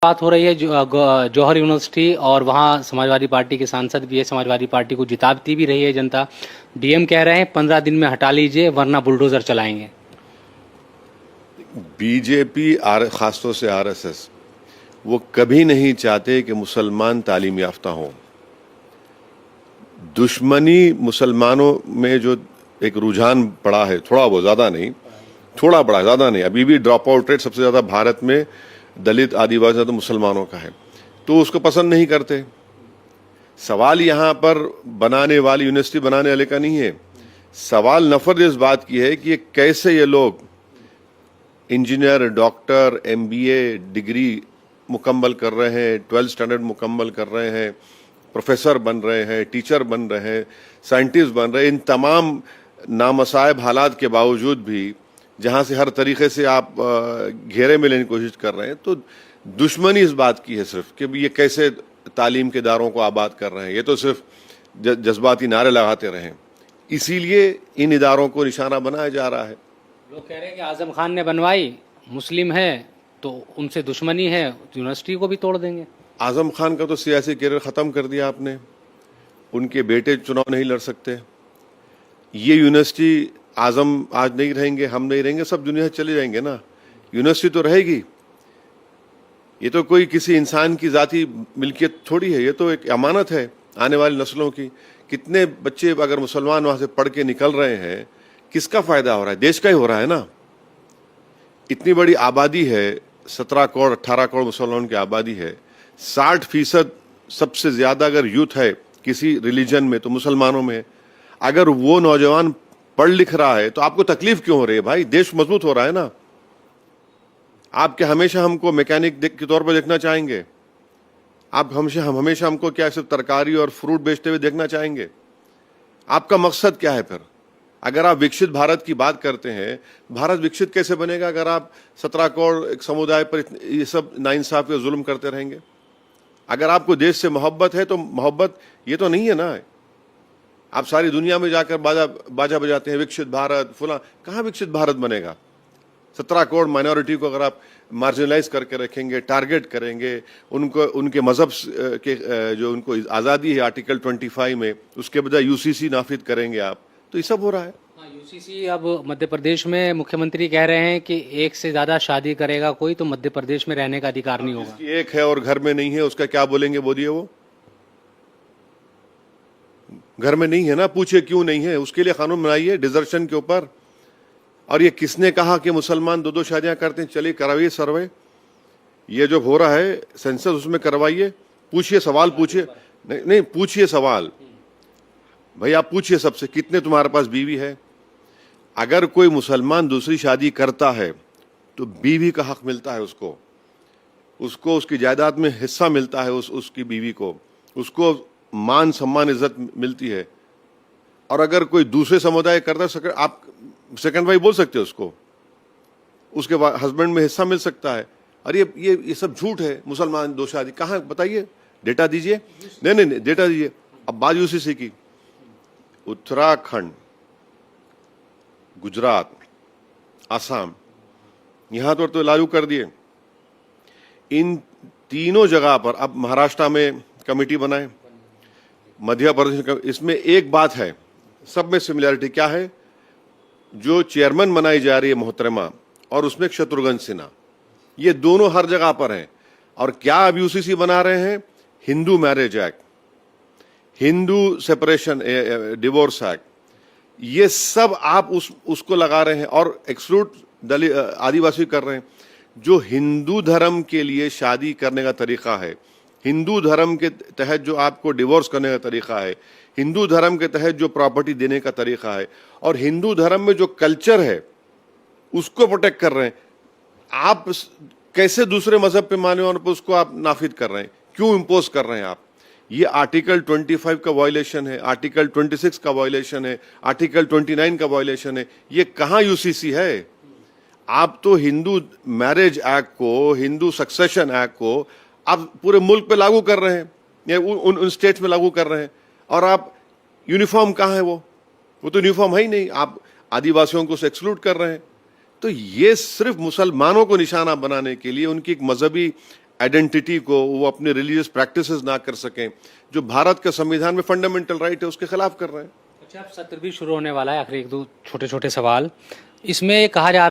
बात हो रही है जौहर यूनिवर्सिटी और वहाँ समाजवादी पार्टी के सांसद भी है, समाजवादी पार्टी को जिताती भी रही है जनता। डीएम कह रहे हैं 15 दिन में हटा लीजिए वरना बुलडोजर चलाएंगे। बीजेपी खासतौर से आरएसएस वो कभी नहीं चाहते कि मुसलमान तालीम याफ्ता हों। दुश्मनी मुसलमानों में जो एक रुझान पड़ा है, थोड़ा बहुत, ज्यादा नहीं, थोड़ा बड़ा, ज्यादा नहीं, अभी भी ड्रॉप आउट रेट सबसे ज्यादा भारत में दलित आदिवासी तो मुसलमानों का है, तो उसको पसंद नहीं करते। सवाल यहां पर बनाने वाली यूनिवर्सिटी बनाने वाले का नहीं है, सवाल नफरत इस बात की है कि कैसे ये लोग इंजीनियर, डॉक्टर, एमबीए डिग्री मुकम्मल कर रहे हैं, 12th स्टैंडर्ड मुकम्मल कर रहे हैं, प्रोफेसर बन रहे हैं, टीचर बन रहे हैं, साइंटिस्ट बन रहे हैं। इन तमाम नामसायब हालात के बावजूद भी जहां से हर तरीके से आप घेरे में लेने की कोशिश कर रहे हैं, तो दुश्मनी इस बात की है सिर्फ कि ये कैसे तालीम के दारों को आबाद कर रहे हैं। ये तो सिर्फ जज्बाती नारे लगाते रहे, इसीलिए इन इदारों को निशाना बनाया जा रहा है। लोग कह रहे हैं कि आजम खान ने बनवाई, मुस्लिम है तो उनसे दुश्मनी है, यूनिवर्सिटी को भी तोड़ देंगे। आजम खान का तो सियासी करियर खत्म कर दिया आपने, उनके बेटे चुनाव नहीं लड़ सकते। ये यूनिवर्सिटी आजम आज नहीं रहेंगे, हम नहीं रहेंगे, सब दुनिया से चले जाएंगे ना, यूनिवर्सिटी तो रहेगी। ये तो कोई किसी इंसान की जाती मिल्कियत थोड़ी है, ये तो एक अमानत है आने वाली नस्लों की। कितने बच्चे अगर मुसलमान वहां से पढ़ के निकल रहे हैं, किसका फायदा हो रहा है? देश का ही हो रहा है ना। इतनी बड़ी आबादी है, 17 करोड़ 18 करोड़ मुसलमानों की आबादी है, 60% सबसे ज्यादा अगर यूथ है किसी रिलीजन में तो मुसलमानों में। अगर वो नौजवान पढ़ लिख रहा है तो आपको तकलीफ क्यों हो रही है भाई? देश मजबूत हो रहा है ना। आप क्या हमेशा हमको मैकेनिक के तौर पर देखना चाहेंगे? आप हमेशा हमको क्या सिर्फ तरकारी और फ्रूट बेचते हुए देखना चाहेंगे? आपका मकसद क्या है फिर? अगर आप विकसित भारत की बात करते हैं, भारत विकसित कैसे बनेगा अगर आप 17 करोड़ एक समुदाय पर ये सब नाइंसाफी और जुल्म करते रहेंगे? अगर आपको देश से मोहब्बत है तो मोहब्बत ये तो नहीं है ना। आप सारी दुनिया में जाकर बाजा बजाते हैं विकसित भारत फुला, कहाँ विकसित भारत बनेगा? 17 करोड़ माइनॉरिटी को अगर आप मार्जिनलाइज करके रखेंगे, टारगेट करेंगे, उनको उनके मजहब के जो उनको आज़ादी है आर्टिकल 25 में, उसके बजाय यूसीसी नाफिज करेंगे आप, तो ये सब हो रहा है। यूसीसी अब मध्य प्रदेश में मुख्यमंत्री कह रहे हैं कि एक से ज्यादा शादी करेगा कोई तो मध्य प्रदेश में रहने का अधिकार नहीं होगा। एक है और घर में नहीं है, उसका क्या बोलेंगे? बोलिए, वो घर में नहीं है ना, पूछिए क्यों नहीं है, उसके लिए कानून बनाइए डिजर्शन के ऊपर। और ये किसने कहा कि मुसलमान 2-2 शादियां करते हैं? चलिए करवाइए सर्वे, ये जो हो रहा है सेंसस उसमें करवाइए, पूछिए, सवाल पूछिए। नहीं, पूछिए सवाल भाई, आप पूछिए सबसे, कितने तुम्हारे पास बीवी है? अगर कोई मुसलमान दूसरी शादी करता है तो बीवी का हक मिलता है उसको उसकी जायदाद में हिस्सा मिलता है, उसकी बीवी को, उसको मान सम्मान इज्जत मिलती है। और अगर कोई दूसरे समुदाय करता है, आप सेकंड वाइफ बोल सकते हो उसको, उसके हस्बैंड में हिस्सा मिल सकता है। अरे ये सब झूठ है। मुसलमान 2 शादी कहाँ? बताइए, डेटा दीजिए। नहीं, डेटा दीजिए। अब बात यूसीसी की, उत्तराखंड, गुजरात, आसाम, यहां तो लागू कर दिए। इन तीनों जगह पर अब महाराष्ट्र में कमेटी बनाए, मध्य प्रदेश, इसमें एक बात है, सब में सिमिलरिटी क्या है? जो चेयरमैन बनाई जा रही है मोहतरमा, और उसमें शत्रुघ्न सिन्हा, ये दोनों हर जगह पर हैं। और क्या अब यूसीसी बना रहे हैं? Hindu marriage act, Hindu separation divorce act, ये सब आप उसको लगा रहे हैं और एक्सक्लूड दलित आदिवासी कर रहे हैं। जो हिंदू धर्म के लिए शादी करने का तरीका है, हिंदू धर्म के तहत जो आपको डिवोर्स करने का तरीका है, हिंदू धर्म के तहत जो प्रॉपर्टी देने का तरीका है, और हिंदू धर्म में जो कल्चर है उसको प्रोटेक्ट कर रहे हैं। आप कैसे दूसरे मजहब पे माने और उसको आप नाफिज कर रहे हैं? क्यों इम्पोज कर रहे हैं आप? ये आर्टिकल 25 का वायलेशन है, आर्टिकल 26 का वायलेशन है, आर्टिकल 29 का वायलेशन है। ये कहाँ यूसीसी है? आप तो हिंदू मैरिज एक्ट को, हिंदू सक्सेशन एक्ट को आप पूरे मुल्क पे लागू कर रहे हैं, या उन स्टेट्स में लागू कर रहे हैं, और आप यूनिफॉर्म कहाँ है? वो तो यूनिफॉर्म है ही नहीं। आप आदिवासियों को एक्सक्लूड कर रहे हैं। तो ये सिर्फ मुसलमानों को निशाना बनाने के लिए, उनकी एक मजहबी आइडेंटिटी को, वो अपने रिलीजियस प्रैक्टिसेस ना कर सकें, जो भारत के संविधान में फंडामेंटल राइट है, उसके खिलाफ कर रहे हैं। अच्छा, अब सत्र भी शुरू होने वाला है। आखिरी एक दो छोटे छोटे सवाल। इसमें कहा जा